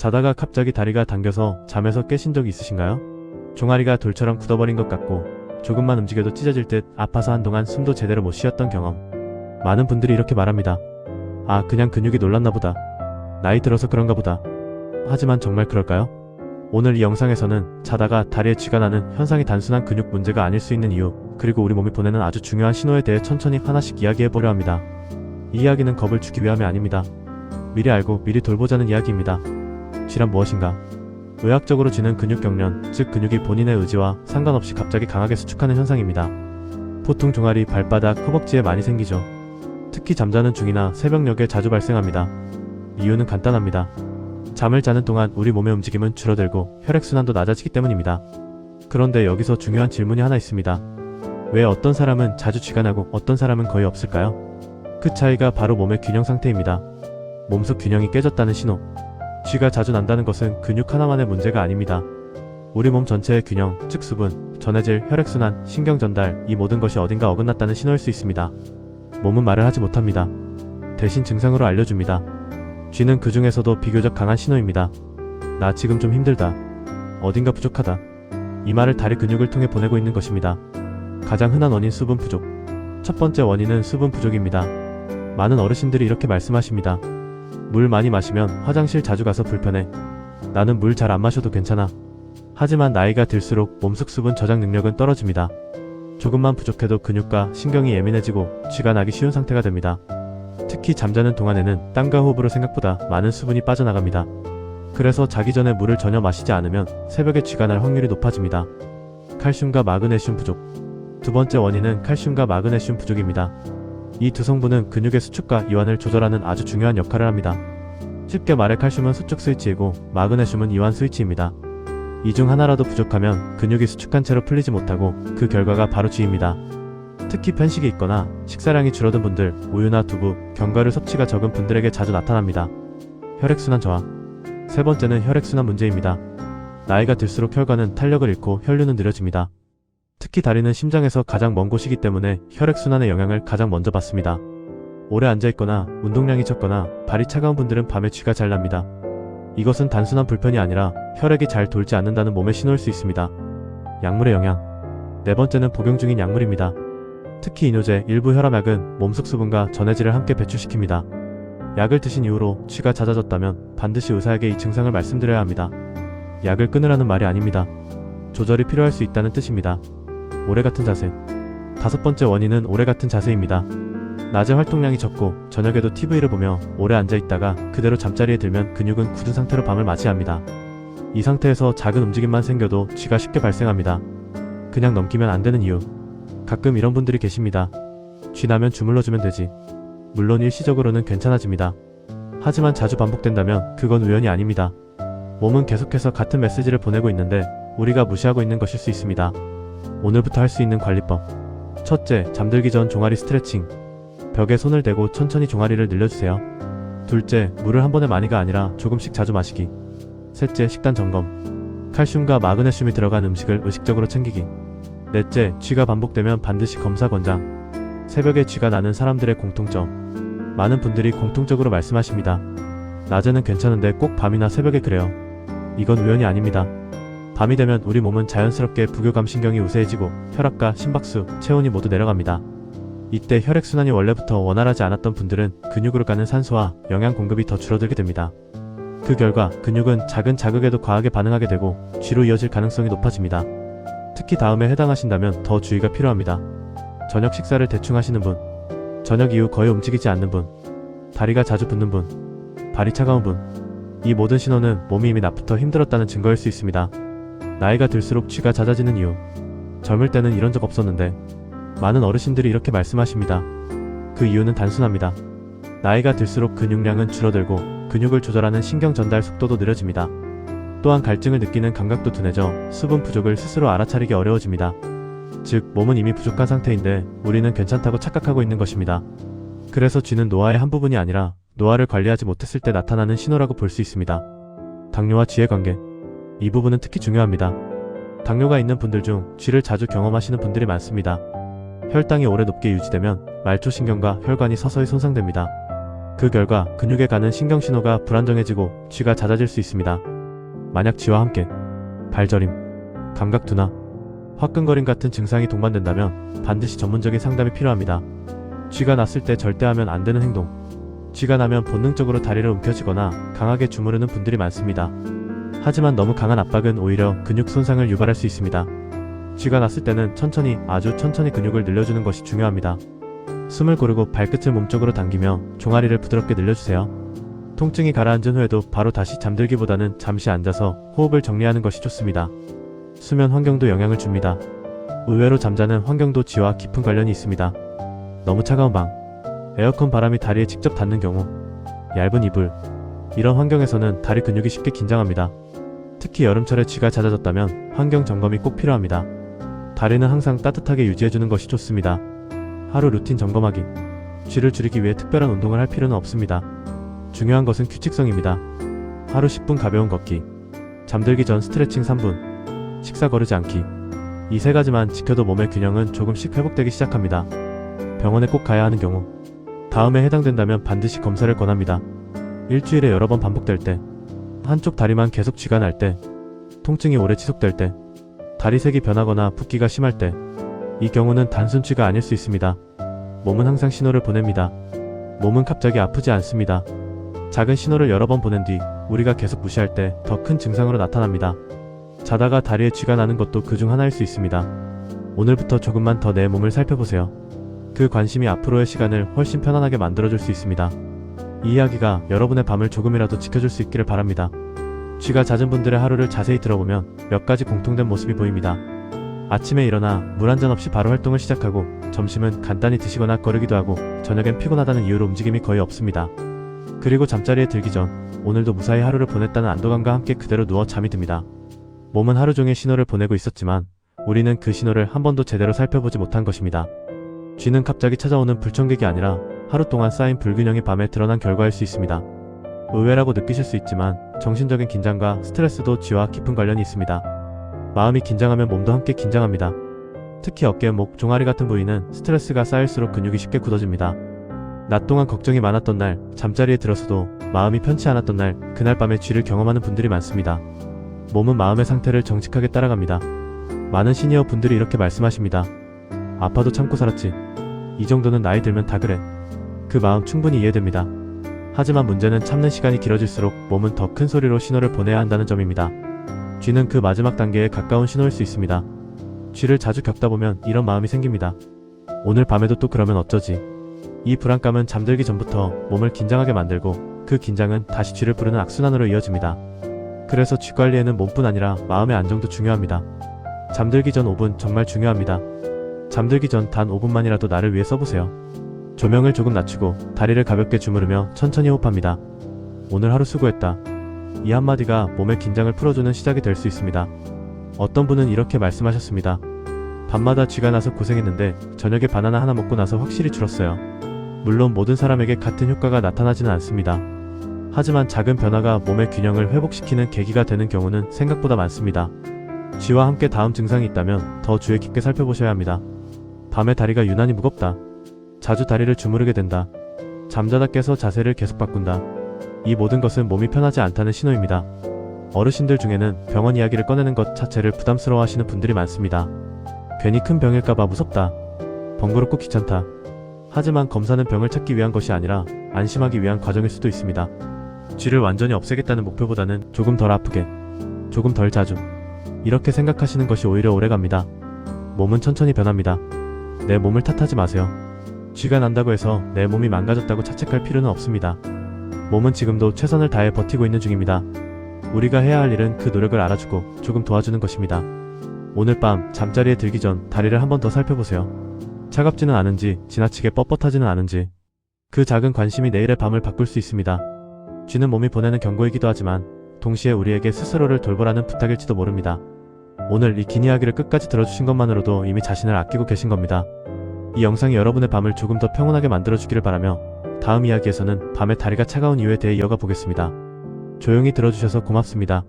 자다가 갑자기 다리가 당겨서 잠에서 깨신 적이 있으신가요? 종아리가 돌처럼 굳어버린 것 같고 조금만 움직여도 찢어질 듯 아파서 한동안 숨도 제대로 못 쉬었던 경험. 많은 분들이 이렇게 말합니다. 아, 그냥 근육이 놀랐나 보다. 나이 들어서 그런가 보다. 하지만 정말 그럴까요? 오늘 이 영상에서는 자다가 다리에 쥐가 나는 현상이 단순한 근육 문제가 아닐 수 있는 이유, 그리고 우리 몸이 보내는 아주 중요한 신호에 대해 천천히 하나씩 이야기해보려 합니다. 이 이야기는 겁을 주기 위함이 아닙니다. 미리 알고 미리 돌보자는 이야기입니다. 쥐란 무엇인가? 의학적으로 쥐는 근육 경련, 즉 근육이 본인의 의지와 상관없이 갑자기 강하게 수축하는 현상입니다. 보통 종아리, 발바닥, 허벅지에 많이 생기죠. 특히 잠자는 중이나 새벽녘에 자주 발생합니다. 이유는 간단합니다. 잠을 자는 동안 우리 몸의 움직임은 줄어들고 혈액순환도 낮아지기 때문입니다. 그런데 여기서 중요한 질문이 하나 있습니다. 왜 어떤 사람은 자주 쥐가 나고 어떤 사람은 거의 없을까요? 그 차이가 바로 몸의 균형 상태입니다. 몸속 균형이 깨졌다는 신호. 쥐가 자주 난다는 것은 근육 하나만의 문제가 아닙니다. 우리 몸 전체의 균형, 즉 수분, 전해질, 혈액순환, 신경 전달, 이 모든 것이 어딘가 어긋났다는 신호일 수 있습니다. 몸은 말을 하지 못합니다. 대신 증상으로 알려줍니다. 쥐는 그 중에서도 비교적 강한 신호입니다. 나 지금 좀 힘들다. 어딘가 부족하다. 이 말을 다리 근육을 통해 보내고 있는 것입니다. 가장 흔한 원인 수분 부족. 첫 번째 원인은 수분 부족입니다. 많은 어르신들이 이렇게 말씀하십니다. 물 많이 마시면 화장실 자주 가서 불편해. 나는 물 잘 안 마셔도 괜찮아. 하지만 나이가 들수록 몸속 수분 저장 능력은 떨어집니다. 조금만 부족해도 근육과 신경이 예민해지고 쥐가 나기 쉬운 상태가 됩니다. 특히 잠자는 동안에는 땀과 호흡으로 생각보다 많은 수분이 빠져나갑니다. 그래서 자기 전에 물을 전혀 마시지 않으면 새벽에 쥐가 날 확률이 높아집니다. 칼슘과 마그네슘 부족. 두 번째 원인은 칼슘과 마그네슘 부족입니다. 이 두 성분은 근육의 수축과 이완을 조절하는 아주 중요한 역할을 합니다. 쉽게 말해 칼슘은 수축 스위치이고 마그네슘은 이완 스위치입니다. 이 중 하나라도 부족하면 근육이 수축한 채로 풀리지 못하고 그 결과가 바로 쥐입니다. 특히 편식이 있거나 식사량이 줄어든 분들, 우유나 두부, 견과류 섭취가 적은 분들에게 자주 나타납니다. 혈액순환 저하. 세 번째는 혈액순환 문제입니다. 나이가 들수록 혈관은 탄력을 잃고 혈류는 느려집니다. 특히 다리는 심장에서 가장 먼 곳이기 때문에 혈액순환의 영향을 가장 먼저 받습니다. 오래 앉아있거나 운동량이 적거나 발이 차가운 분들은 밤에 쥐가 잘 납니다. 이것은 단순한 불편이 아니라 혈액이 잘 돌지 않는다는 몸의 신호일 수 있습니다. 약물의 영향. 네 번째는 복용 중인 약물입니다. 특히 이뇨제, 일부 혈압약은 몸속 수분과 전해질을 함께 배출시킵니다. 약을 드신 이후로 쥐가 잦아졌다면 반드시 의사에게 이 증상을 말씀드려야 합니다. 약을 끊으라는 말이 아닙니다. 조절이 필요할 수 있다는 뜻입니다. 오래같은 자세. 다섯 번째 원인은 오래같은 자세입니다. 낮에 활동량이 적고 저녁에도 TV를 보며 오래 앉아있다가 그대로 잠자리에 들면 근육은 굳은 상태로 밤을 맞이합니다. 이 상태에서 작은 움직임만 생겨도 쥐가 쉽게 발생합니다. 그냥 넘기면 안 되는 이유. 가끔 이런 분들이 계십니다. 쥐 나면 주물러주면 되지. 물론 일시적으로는 괜찮아집니다. 하지만 자주 반복된다면 그건 우연이 아닙니다. 몸은 계속해서 같은 메시지를 보내고 있는데 우리가 무시하고 있는 것일 수 있습니다. 오늘부터 할 수 있는 관리법. 첫째, 잠들기 전 종아리 스트레칭. 벽에 손을 대고 천천히 종아리를 늘려주세요. 둘째, 물을 한 번에 많이가 아니라 조금씩 자주 마시기. 셋째, 식단 점검. 칼슘과 마그네슘이 들어간 음식을 의식적으로 챙기기. 넷째, 쥐가 반복되면 반드시 검사 권장. 새벽에 쥐가 나는 사람들의 공통점. 많은 분들이 공통적으로 말씀하십니다. 낮에는 괜찮은데 꼭 밤이나 새벽에 그래요. 이건 우연이 아닙니다. 밤이 되면 우리 몸은 자연스럽게 부교감 신경이 우세해지고 혈압과 심박수, 체온이 모두 내려갑니다. 이때 혈액순환이 원래부터 원활하지 않았던 분들은 근육으로 가는 산소와 영양 공급이 더 줄어들게 됩니다. 그 결과 근육은 작은 자극에도 과하게 반응하게 되고 쥐로 이어질 가능성이 높아집니다. 특히 다음에 해당하신다면 더 주의가 필요합니다. 저녁 식사를 대충 하시는 분, 저녁 이후 거의 움직이지 않는 분, 다리가 자주 붓는 분, 발이 차가운 분, 이 모든 신호는 몸이 이미 낮부터 힘들었다는 증거일 수 있습니다. 나이가 들수록 쥐가 잦아지는 이유. 젊을 때는 이런 적 없었는데. 많은 어르신들이 이렇게 말씀하십니다. 그 이유는 단순합니다. 나이가 들수록 근육량은 줄어들고 근육을 조절하는 신경 전달 속도도 느려집니다. 또한 갈증을 느끼는 감각도 둔해져 수분 부족을 스스로 알아차리기 어려워집니다. 즉, 몸은 이미 부족한 상태인데 우리는 괜찮다고 착각하고 있는 것입니다. 그래서 쥐는 노화의 한 부분이 아니라 노화를 관리하지 못했을 때 나타나는 신호라고 볼 수 있습니다. 당뇨와 쥐의 관계. 이 부분은 특히 중요합니다. 당뇨가 있는 분들 중 쥐를 자주 경험하시는 분들이 많습니다. 혈당이 오래 높게 유지되면 말초신경과 혈관이 서서히 손상됩니다. 그 결과 근육에 가는 신경신호가 불안정해지고 쥐가 잦아질 수 있습니다. 만약 쥐와 함께 발저림, 감각 둔화, 화끈거림 같은 증상이 동반된다면 반드시 전문적인 상담이 필요합니다. 쥐가 났을 때 절대 하면 안 되는 행동. 쥐가 나면 본능적으로 다리를 움켜쥐거나 강하게 주무르는 분들이 많습니다. 하지만 너무 강한 압박은 오히려 근육 손상을 유발할 수 있습니다. 쥐가 났을 때는 천천히, 아주 천천히 근육을 늘려주는 것이 중요합니다. 숨을 고르고 발끝을 몸쪽으로 당기며 종아리를 부드럽게 늘려주세요. 통증이 가라앉은 후에도 바로 다시 잠들기보다는 잠시 앉아서 호흡을 정리하는 것이 좋습니다. 수면 환경도 영향을 줍니다. 의외로 잠자는 환경도 쥐와 깊은 관련이 있습니다. 너무 차가운 방, 에어컨 바람이 다리에 직접 닿는 경우, 얇은 이불, 이런 환경에서는 다리 근육이 쉽게 긴장합니다. 특히 여름철에 쥐가 잦아졌다면 환경 점검이 꼭 필요합니다. 다리는 항상 따뜻하게 유지해주는 것이 좋습니다. 하루 루틴 점검하기. 쥐를 줄이기 위해 특별한 운동을 할 필요는 없습니다. 중요한 것은 규칙성입니다. 하루 10분 가벼운 걷기, 잠들기 전 스트레칭 3분, 식사 거르지 않기. 이 세 가지만 지켜도 몸의 균형은 조금씩 회복되기 시작합니다. 병원에 꼭 가야 하는 경우, 다음에 해당된다면 반드시 검사를 권합니다. 일주일에 여러 번 반복될 때, 한쪽 다리만 계속 쥐가 날 때, 통증이 오래 지속될 때, 다리 색이 변하거나 붓기가 심할 때, 이 경우는 단순 쥐가 아닐 수 있습니다. 몸은 항상 신호를 보냅니다. 몸은 갑자기 아프지 않습니다. 작은 신호를 여러 번 보낸 뒤 우리가 계속 무시할 때 더 큰 증상으로 나타납니다. 자다가 다리에 쥐가 나는 것도 그 중 하나일 수 있습니다. 오늘부터 조금만 더 내 몸을 살펴보세요. 그 관심이 앞으로의 시간을 훨씬 편안하게 만들어줄 수 있습니다. 이 이야기가 여러분의 밤을 조금이라도 지켜줄 수 있기를 바랍니다. 쥐가 잦은 분들의 하루를 자세히 들어보면 몇 가지 공통된 모습이 보입니다. 아침에 일어나 물 한 잔 없이 바로 활동을 시작하고 점심은 간단히 드시거나 거르기도 하고 저녁엔 피곤하다는 이유로 움직임이 거의 없습니다. 그리고 잠자리에 들기 전 오늘도 무사히 하루를 보냈다는 안도감과 함께 그대로 누워 잠이 듭니다. 몸은 하루 종일 신호를 보내고 있었지만 우리는 그 신호를 한 번도 제대로 살펴보지 못한 것입니다. 쥐는 갑자기 찾아오는 불청객이 아니라 하루 동안 쌓인 불균형이 밤에 드러난 결과일 수 있습니다. 의외라고 느끼실 수 있지만 정신적인 긴장과 스트레스도 쥐와 깊은 관련이 있습니다. 마음이 긴장하면 몸도 함께 긴장합니다. 특히 어깨, 목, 종아리 같은 부위는 스트레스가 쌓일수록 근육이 쉽게 굳어집니다. 낮 동안 걱정이 많았던 날, 잠자리에 들어서도 마음이 편치 않았던 날, 그날 밤에 쥐를 경험하는 분들이 많습니다. 몸은 마음의 상태를 정직하게 따라갑니다. 많은 시니어 분들이 이렇게 말씀하십니다. 아파도 참고 살았지. 이 정도는 나이 들면 다 그래. 그 마음 충분히 이해됩니다. 하지만 문제는 참는 시간이 길어질수록 몸은 더 큰 소리로 신호를 보내야 한다는 점입니다. 쥐는 그 마지막 단계에 가까운 신호일 수 있습니다. 쥐를 자주 겪다 보면 이런 마음이 생깁니다. 오늘 밤에도 또 그러면 어쩌지? 이 불안감은 잠들기 전부터 몸을 긴장하게 만들고 그 긴장은 다시 쥐를 부르는 악순환으로 이어집니다. 그래서 쥐 관리에는 몸뿐 아니라 마음의 안정도 중요합니다. 잠들기 전 5분 정말 중요합니다. 잠들기 전 단 5분만이라도 나를 위해 써보세요. 조명을 조금 낮추고 다리를 가볍게 주무르며 천천히 호흡합니다. 오늘 하루 수고했다. 이 한마디가 몸의 긴장을 풀어주는 시작이 될 수 있습니다. 어떤 분은 이렇게 말씀하셨습니다. 밤마다 쥐가 나서 고생했는데 저녁에 바나나 하나 먹고 나서 확실히 줄었어요. 물론 모든 사람에게 같은 효과가 나타나지는 않습니다. 하지만 작은 변화가 몸의 균형을 회복시키는 계기가 되는 경우는 생각보다 많습니다. 쥐와 함께 다음 증상이 있다면 더 주의 깊게 살펴보셔야 합니다. 밤에 다리가 유난히 무겁다. 자주 다리를 주무르게 된다. 잠자다 깨서 자세를 계속 바꾼다. 이 모든 것은 몸이 편하지 않다는 신호입니다. 어르신들 중에는 병원 이야기를 꺼내는 것 자체를 부담스러워 하시는 분들이 많습니다. 괜히 큰 병일까봐 무섭다. 번거롭고 귀찮다. 하지만 검사는 병을 찾기 위한 것이 아니라 안심하기 위한 과정일 수도 있습니다. 쥐를 완전히 없애겠다는 목표보다는 조금 덜 아프게, 조금 덜 자주, 이렇게 생각하시는 것이 오히려 오래갑니다. 몸은 천천히 변합니다. 내 몸을 탓하지 마세요. 쥐가 난다고 해서 내 몸이 망가졌다고 자책할 필요는 없습니다. 몸은 지금도 최선을 다해 버티고 있는 중입니다. 우리가 해야 할 일은 그 노력을 알아주고 조금 도와주는 것입니다. 오늘 밤 잠자리에 들기 전 다리를 한 번 더 살펴보세요. 차갑지는 않은지, 지나치게 뻣뻣하지는 않은지. 그 작은 관심이 내일의 밤을 바꿀 수 있습니다. 쥐는 몸이 보내는 경고이기도 하지만 동시에 우리에게 스스로를 돌보라는 부탁일지도 모릅니다. 오늘 이 긴 이야기를 끝까지 들어주신 것만으로도 이미 자신을 아끼고 계신 겁니다. 이 영상이 여러분의 밤을 조금 더 평온하게 만들어주기를 바라며 다음 이야기에서는 밤에 다리가 차가운 이유에 대해 이어가 보겠습니다. 조용히 들어주셔서 고맙습니다.